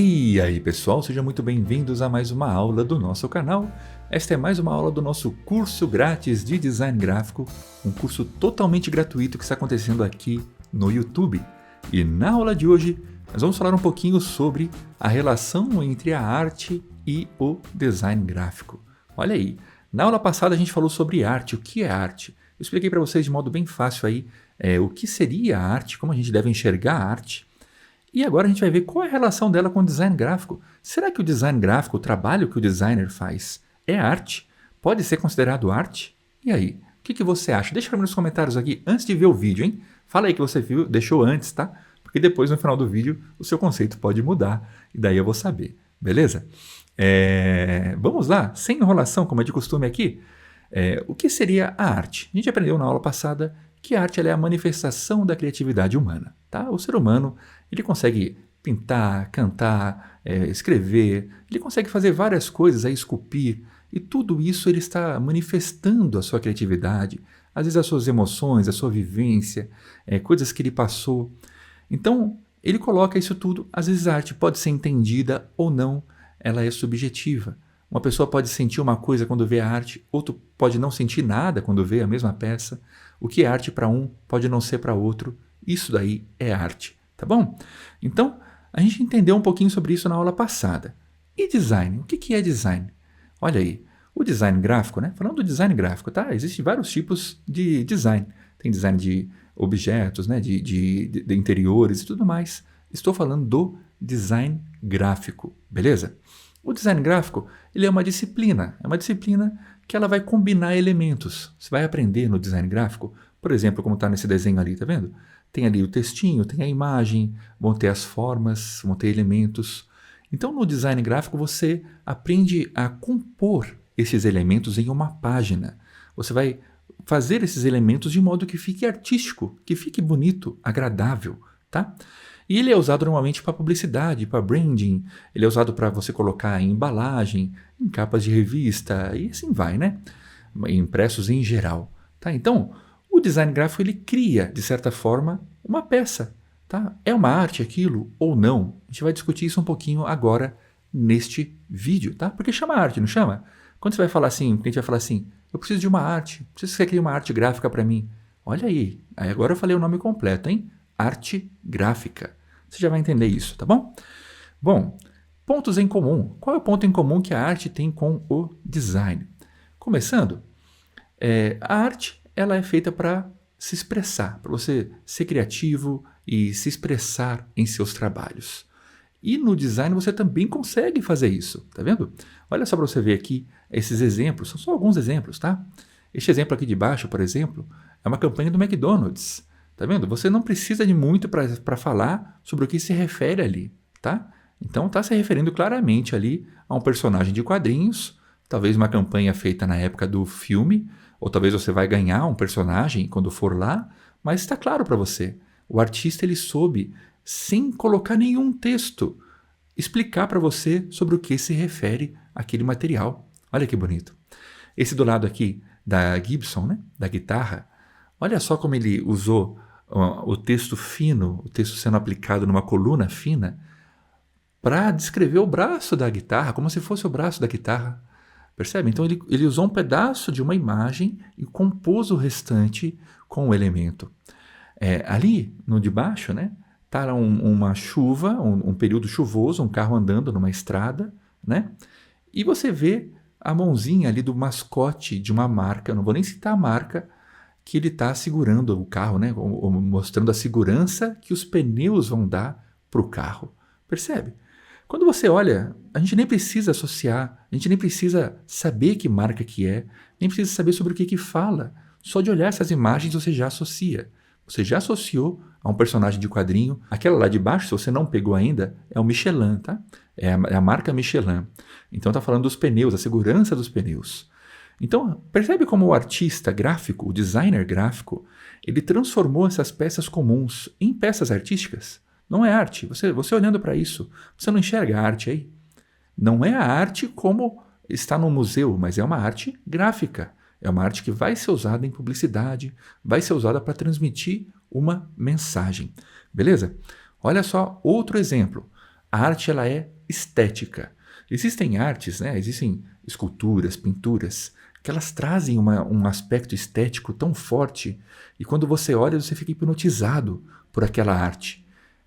E aí pessoal, sejam muito bem-vindos a mais uma aula do nosso canal. Esta é mais uma aula do nosso curso grátis de design gráfico, um curso totalmente gratuito que está acontecendo aqui no YouTube. E na aula de hoje nós vamos falar um pouquinho sobre a relação entre a arte e o design gráfico. Olha aí, na aula passada a gente falou sobre arte, o que é arte. Eu expliquei para vocês de modo bem fácil aí o que seria a arte, como a gente deve enxergar a arte. E agora a gente vai ver qual é a relação dela com o design gráfico. Será que o design gráfico, o trabalho que o designer faz, é arte? Pode ser considerado arte? E aí, o que você acha? Deixa para mim nos comentários aqui antes de ver o vídeo, hein? Fala aí que você viu, deixou antes, tá? Porque depois no final do vídeo o seu conceito pode mudar e daí eu vou saber, beleza? Vamos lá, sem enrolação, como é de costume aqui. O que seria a arte? A gente aprendeu na aula passada que a arte ela é a manifestação da criatividade humana. Tá? O ser humano ele consegue pintar, cantar, escrever, ele consegue fazer várias coisas, esculpir, e tudo isso ele está manifestando a sua criatividade, às vezes as suas emoções, a sua vivência, coisas que ele passou. Então, ele coloca isso tudo, às vezes a arte pode ser entendida ou não, ela é subjetiva. Uma pessoa pode sentir uma coisa quando vê a arte, outro pode não sentir nada quando vê a mesma peça. O que é arte para um pode não ser para outro. Isso daí é arte, tá bom? Então, a gente entendeu um pouquinho sobre isso na aula passada. E design? O que é design? Olha aí, o design gráfico, né? Falando do design gráfico, tá? Existem vários tipos de design. Tem design de objetos, né? de interiores e tudo mais. Estou falando do design gráfico, beleza? O design gráfico ele é uma disciplina que ela vai combinar elementos. Você vai aprender no design gráfico, por exemplo, como está nesse desenho ali, tá vendo? Tem ali o textinho, tem a imagem, vão ter as formas, vão ter elementos. Então no design gráfico você aprende a compor esses elementos em uma página. Você vai fazer esses elementos de modo que fique artístico, que fique bonito, agradável, tá? E ele é usado normalmente para publicidade, para branding, ele é usado para você colocar em embalagem, em capas de revista, e assim vai, né? Impressos em geral. Tá? Então, o design gráfico ele cria, de certa forma, uma peça. Tá? É uma arte aquilo ou não? A gente vai discutir isso um pouquinho agora neste vídeo, tá? Porque chama arte, não chama? Quando você vai falar assim, o cliente vai falar assim, eu preciso de uma arte, preciso que você crie uma arte gráfica para mim. Olha aí, agora eu falei o nome completo, hein? Arte gráfica. Você já vai entender isso, tá bom? Bom, pontos em comum. Qual é o ponto em comum que a arte tem com o design? Começando, a arte ela é feita para se expressar, para você ser criativo e se expressar em seus trabalhos. E no design você também consegue fazer isso, tá vendo? Olha só para você ver aqui esses exemplos, são só alguns exemplos, tá? Este exemplo aqui de baixo, por exemplo, é uma campanha do McDonald's. Tá vendo? Você não precisa de muito para falar sobre o que se refere ali, tá? Então está se referindo claramente ali a um personagem de quadrinhos, talvez uma campanha feita na época do filme, ou talvez você vai ganhar um personagem quando for lá, mas está claro para você. O artista ele soube, sem colocar nenhum texto, explicar para você sobre o que se refere aquele material. Olha que bonito. Esse do lado aqui da Gibson, né? Da guitarra, olha só como ele usou o texto fino, o texto sendo aplicado numa coluna fina, para descrever o braço da guitarra, como se fosse o braço da guitarra. Percebe? Então ele usou um pedaço de uma imagem e compôs o restante com o elemento. Ali, no de baixo, né, tá uma chuva, um período chuvoso, um carro andando numa estrada, né? E você vê a mãozinha ali do mascote de uma marca, não vou nem citar a marca, que ele está segurando o carro, né? Mostrando a segurança que os pneus vão dar para o carro. Percebe? Quando você olha, a gente nem precisa associar, a gente nem precisa saber que marca que é, nem precisa saber sobre o que fala. Só de olhar essas imagens você já associa. Você já associou a um personagem de quadrinho. Aquela lá de baixo, se você não pegou ainda, é o Michelin, tá? É a marca Michelin. Então está falando dos pneus, a segurança dos pneus. Então, percebe como o artista gráfico, o designer gráfico, ele transformou essas peças comuns em peças artísticas? Não é arte. Você olhando para isso, você não enxerga a arte aí? Não é a arte como está no museu, mas é uma arte gráfica. É uma arte que vai ser usada em publicidade, vai ser usada para transmitir uma mensagem. Beleza? Olha só outro exemplo. A arte ela é estética. Existem artes, né? Existem esculturas, pinturas, que elas trazem um aspecto estético tão forte e quando você olha você fica hipnotizado por aquela arte.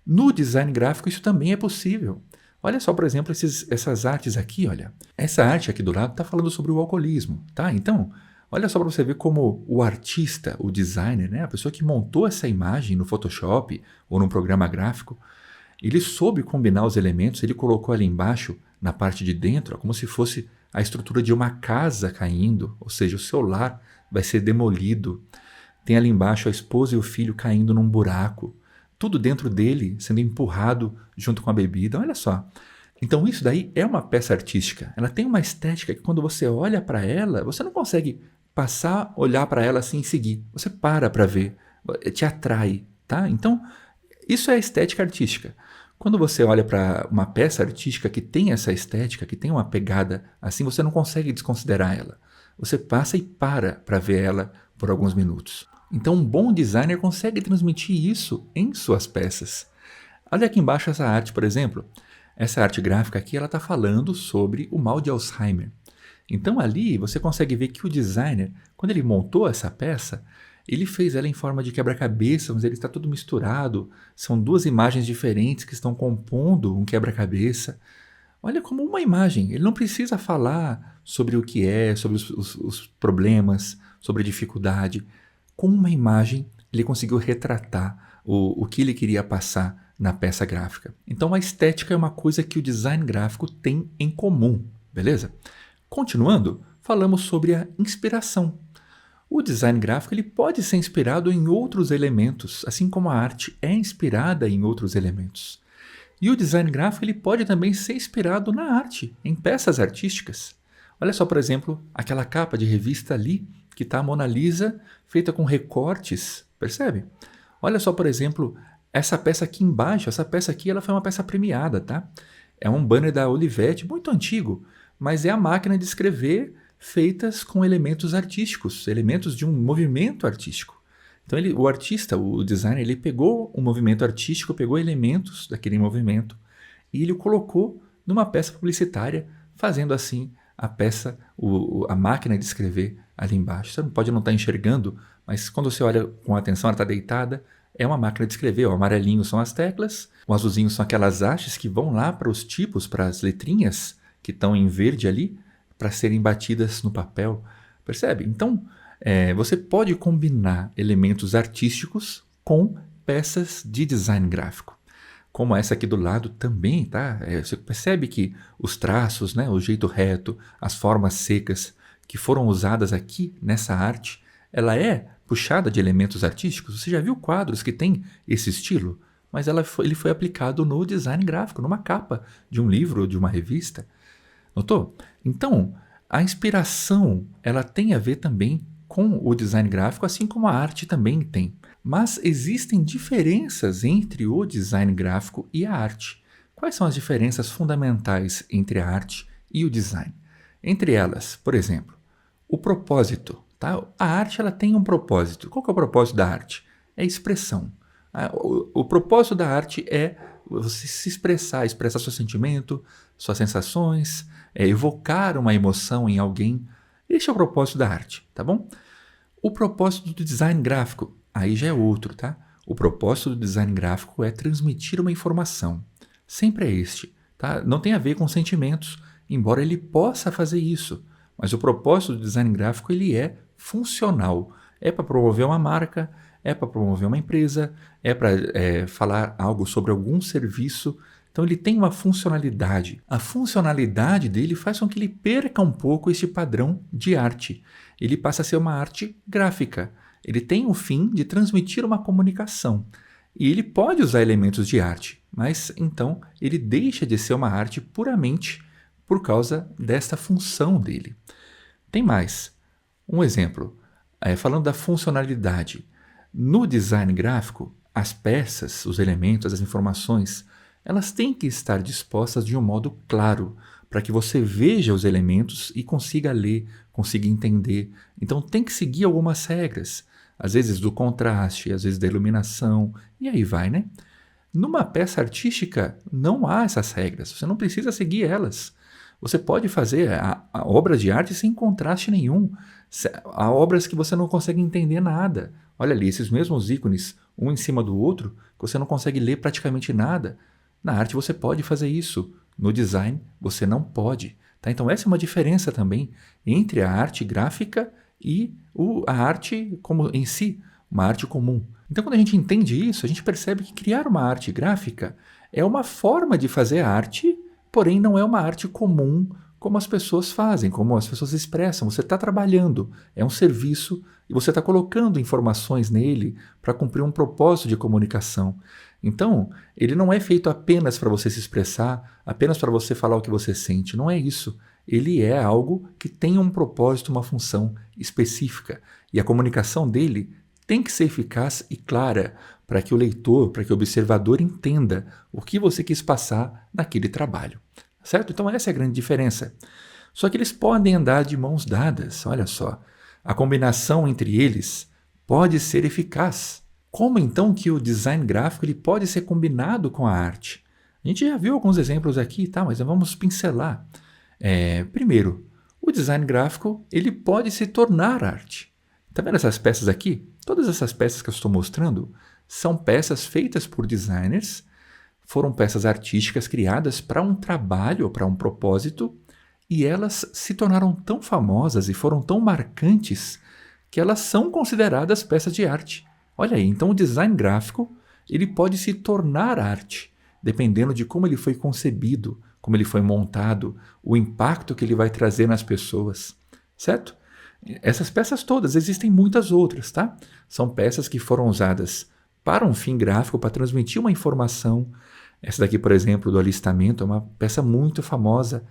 No design gráfico isso também é possível. Olha só, por exemplo, essas artes aqui, olha. Essa arte aqui do lado está falando sobre o alcoolismo, tá? Então, olha só para você ver como o artista, o designer, né? A pessoa que montou essa imagem no Photoshop ou num programa gráfico, ele soube combinar os elementos, ele colocou ali embaixo, na parte de dentro, ó, como se fosse a estrutura de uma casa caindo, ou seja, o seu lar vai ser demolido. Tem ali embaixo a esposa e o filho caindo num buraco. Tudo dentro dele sendo empurrado junto com a bebida. Olha só. Então isso daí é uma peça artística. Ela tem uma estética que quando você olha para ela, você não consegue passar, olhar para ela assim e seguir. Você para ver, te atrai, tá? Então isso é estética artística. Quando você olha para uma peça artística que tem essa estética, que tem uma pegada assim, você não consegue desconsiderar ela. Você passa e para ver ela por alguns minutos. Então um bom designer consegue transmitir isso em suas peças. Olha aqui embaixo essa arte, por exemplo. Essa arte gráfica aqui, ela está falando sobre o mal de Alzheimer. Então ali você consegue ver que o designer, quando ele montou essa peça, ele fez ela em forma de quebra-cabeça, mas ele está tudo misturado. São duas imagens diferentes que estão compondo um quebra-cabeça. Olha como uma imagem. Ele não precisa falar sobre o que é, sobre os problemas, sobre a dificuldade. Com uma imagem, ele conseguiu retratar o que ele queria passar na peça gráfica. Então a estética é uma coisa que o design gráfico tem em comum, beleza? Continuando, falamos sobre a inspiração. O design gráfico ele pode ser inspirado em outros elementos, assim como a arte é inspirada em outros elementos. E o design gráfico ele pode também ser inspirado na arte, em peças artísticas. Olha só, por exemplo, aquela capa de revista ali, que está a Mona Lisa feita com recortes, percebe? Olha só, por exemplo, essa peça aqui embaixo, essa peça aqui ela foi uma peça premiada, tá? É um banner da Olivetti, muito antigo, mas é a máquina de escrever feitas com elementos artísticos, elementos de um movimento artístico. Então o artista, o designer, ele pegou um movimento artístico, pegou elementos daquele movimento e ele o colocou numa peça publicitária, fazendo assim a peça, a máquina de escrever ali embaixo. Você pode não estar enxergando, mas quando você olha com atenção, ela está deitada, é uma máquina de escrever. O amarelinho são as teclas, o azulzinho são aquelas hastes que vão lá para os tipos, para as letrinhas que estão em verde ali, para serem batidas no papel. Percebe? Então, você pode combinar elementos artísticos com peças de design gráfico. Como essa aqui do lado também, tá? Você percebe que os traços, né, o jeito reto, as formas secas que foram usadas aqui nessa arte, ela é puxada de elementos artísticos. Você já viu quadros que têm esse estilo? Mas ele foi aplicado no design gráfico, numa capa de um livro ou de uma revista. Notou? Então, a inspiração ela tem a ver também com o design gráfico, assim como a arte também tem. Mas existem diferenças entre o design gráfico e a arte. Quais são as diferenças fundamentais entre a arte e o design? Entre elas, por exemplo, o propósito. Tá? A arte ela tem um propósito. Qual que é o propósito da arte? É expressão. O propósito da arte é você se expressar seu sentimento, suas sensações, evocar uma emoção em alguém. Esse é o propósito da arte, tá bom? O propósito do design gráfico, aí já é outro, tá? O propósito do design gráfico é transmitir uma informação. Sempre é este, tá? Não tem a ver com sentimentos, embora ele possa fazer isso. Mas o propósito do design gráfico ele é funcional. É para promover uma marca, é para promover uma empresa, é para falar algo sobre algum serviço. Então ele tem uma funcionalidade. A funcionalidade dele faz com que ele perca um pouco esse padrão de arte. Ele passa a ser uma arte gráfica. Ele tem o fim de transmitir uma comunicação. E ele pode usar elementos de arte, mas então ele deixa de ser uma arte puramente por causa desta função dele. Tem mais. Um exemplo, falando da funcionalidade. No design gráfico, as peças, os elementos, as informações, elas têm que estar dispostas de um modo claro, para que você veja os elementos e consiga ler, consiga entender. Então tem que seguir algumas regras, às vezes do contraste, às vezes da iluminação, e aí vai, né? Numa peça artística, não há essas regras, você não precisa seguir elas. Você pode fazer a obra de arte sem contraste nenhum. Há obras que você não consegue entender nada. Olha ali, esses mesmos ícones, um em cima do outro, que você não consegue ler praticamente nada. Na arte você pode fazer isso. No design você não pode. Tá? Então essa é uma diferença também entre a arte gráfica e a arte como em si, uma arte comum. Então quando a gente entende isso, a gente percebe que criar uma arte gráfica é uma forma de fazer arte, porém não é uma arte comum como as pessoas fazem, como as pessoas expressam. Você está trabalhando, é um serviço e você está colocando informações nele para cumprir um propósito de comunicação. Então, ele não é feito apenas para você se expressar, apenas para você falar o que você sente. Não é isso. Ele é algo que tem um propósito, uma função específica. E a comunicação dele tem que ser eficaz e clara para que o leitor, para que o observador entenda o que você quis passar naquele trabalho. Certo? Então essa é a grande diferença. Só que eles podem andar de mãos dadas, olha só. A combinação entre eles pode ser eficaz. Como então que o design gráfico ele pode ser combinado com a arte? A gente já viu alguns exemplos aqui, tá? Mas vamos pincelar. Primeiro, o design gráfico ele pode se tornar arte. Tá vendo essas peças aqui? Todas essas peças que eu estou mostrando são peças feitas por designers, foram peças artísticas criadas para um trabalho, para um propósito, e elas se tornaram tão famosas e foram tão marcantes que elas são consideradas peças de arte. Olha aí, então o design gráfico ele pode se tornar arte, dependendo de como ele foi concebido, como ele foi montado, o impacto que ele vai trazer nas pessoas, certo? Essas peças todas, existem muitas outras, tá? São peças que foram usadas para um fim gráfico, para transmitir uma informação. Essa daqui, por exemplo, do alistamento, é uma peça muito famosa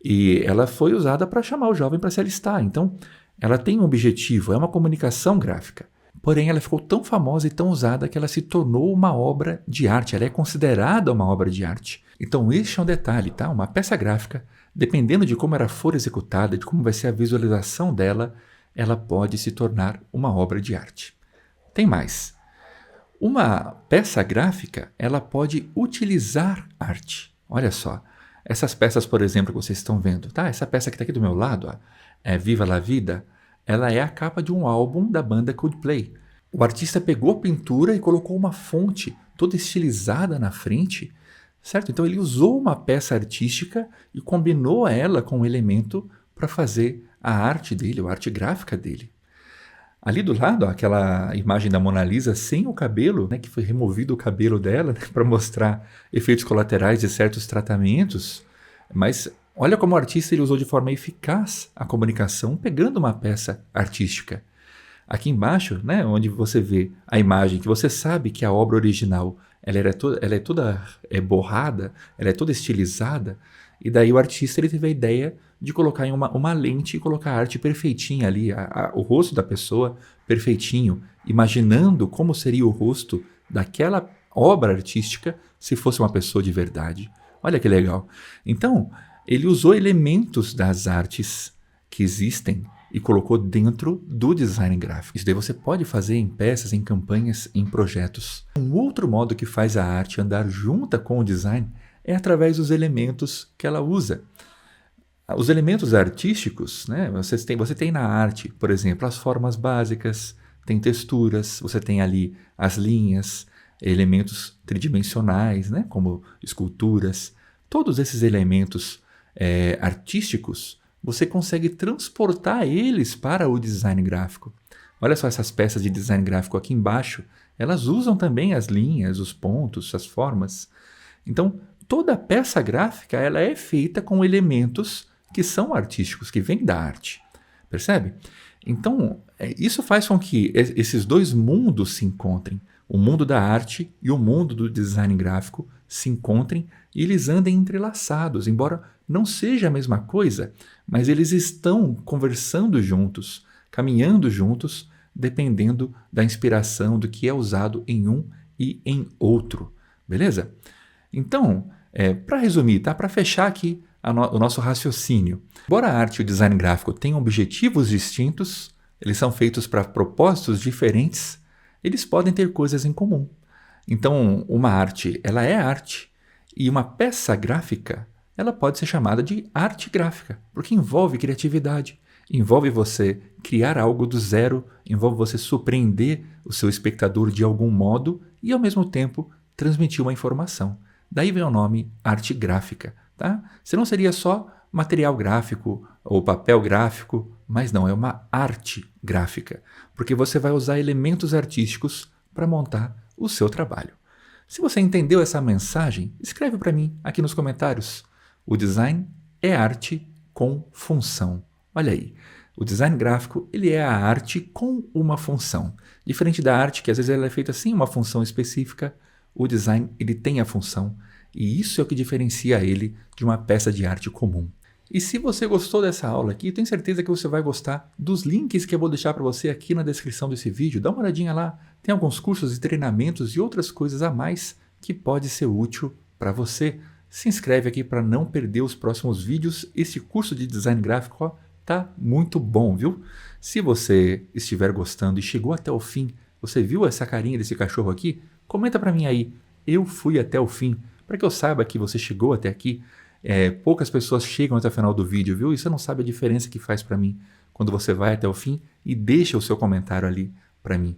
e ela foi usada para chamar o jovem para se alistar. Então, ela tem um objetivo, é uma comunicação gráfica. Porém, ela ficou tão famosa e tão usada que ela se tornou uma obra de arte. Ela é considerada uma obra de arte. Então, este é um detalhe, tá? Uma peça gráfica, dependendo de como ela for executada, de como vai ser a visualização dela, ela pode se tornar uma obra de arte. Tem mais. Uma peça gráfica, ela pode utilizar arte. Olha só, essas peças, por exemplo, que vocês estão vendo, tá? Essa peça que está aqui do meu lado, ó, é Viva la Vida, ela é a capa de um álbum da banda Coldplay. O artista pegou a pintura e colocou uma fonte toda estilizada na frente, certo? Então ele usou uma peça artística e combinou ela com um elemento para fazer a arte dele, a arte gráfica dele. Ali do lado, ó, aquela imagem da Mona Lisa sem o cabelo, né, que foi removido o cabelo dela, né, para mostrar efeitos colaterais de certos tratamentos. Mas olha como o artista ele usou de forma eficaz a comunicação, pegando uma peça artística. Aqui embaixo, né, onde você vê a imagem, que você sabe que a obra original ela é toda borrada, ela é toda estilizada, e daí o artista ele teve a ideia de colocar em uma lente e colocar a arte perfeitinha ali, o rosto da pessoa perfeitinho, imaginando como seria o rosto daquela obra artística se fosse uma pessoa de verdade. Olha que legal. Então, ele usou elementos das artes que existem e colocou dentro do design gráfico. Isso daí você pode fazer em peças, em campanhas, em projetos. Um outro modo que faz a arte andar junta com o design é através dos elementos que ela usa. Os elementos artísticos, né, você tem na arte, por exemplo, as formas básicas, tem texturas, você tem ali as linhas, elementos tridimensionais, né, como esculturas. Todos esses elementos artísticos, você consegue transportar eles para o design gráfico. Olha só essas peças de design gráfico aqui embaixo, elas usam também as linhas, os pontos, as formas. Então, toda peça gráfica ela é feita com elementos que são artísticos, que vêm da arte. Percebe? Então, isso faz com que esses dois mundos se encontrem. O mundo da arte e o mundo do design gráfico se encontrem e eles andem entrelaçados, embora não seja a mesma coisa, mas eles estão conversando juntos, caminhando juntos, dependendo da inspiração do que é usado em um e em outro. Beleza? Então, para resumir, tá? Para fechar aqui o nosso raciocínio. Embora a arte e o design gráfico tenham objetivos distintos, eles são feitos para propósitos diferentes, eles podem ter coisas em comum. Então, uma arte, ela é arte, e uma peça gráfica, ela pode ser chamada de arte gráfica, porque envolve criatividade, envolve você criar algo do zero, envolve você surpreender o seu espectador de algum modo e, ao mesmo tempo, transmitir uma informação. Daí vem o nome arte gráfica, tá? Senão seria só material gráfico ou papel gráfico, mas não, é uma arte gráfica, porque você vai usar elementos artísticos para montar o seu trabalho. Se você entendeu essa mensagem, escreve para mim aqui nos comentários. O design é arte com função. Olha aí, o design gráfico ele é a arte com uma função. Diferente da arte, que às vezes ela é feita sem uma função específica, o design ele tem a função e isso é o que diferencia ele de uma peça de arte comum. E se você gostou dessa aula aqui, tenho certeza que você vai gostar dos links que eu vou deixar para você aqui na descrição desse vídeo. Dá uma olhadinha lá, tem alguns cursos e treinamentos e outras coisas a mais que pode ser útil para você. Se inscreve aqui para não perder os próximos vídeos. Esse curso de design gráfico ó, tá muito bom, viu? Se você estiver gostando e chegou até o fim, você viu essa carinha desse cachorro aqui? Comenta para mim aí, eu fui até o fim, para que eu saiba que você chegou até aqui. Poucas pessoas chegam até o final do vídeo, viu? E você não sabe a diferença que faz para mim quando você vai até o fim e deixa o seu comentário ali para mim.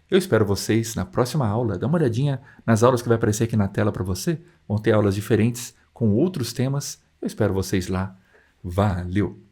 Eu espero vocês na próxima aula. Dá uma olhadinha nas aulas que vai aparecer aqui na tela para você. Vão ter aulas diferentes com outros temas. Eu espero vocês lá. Valeu!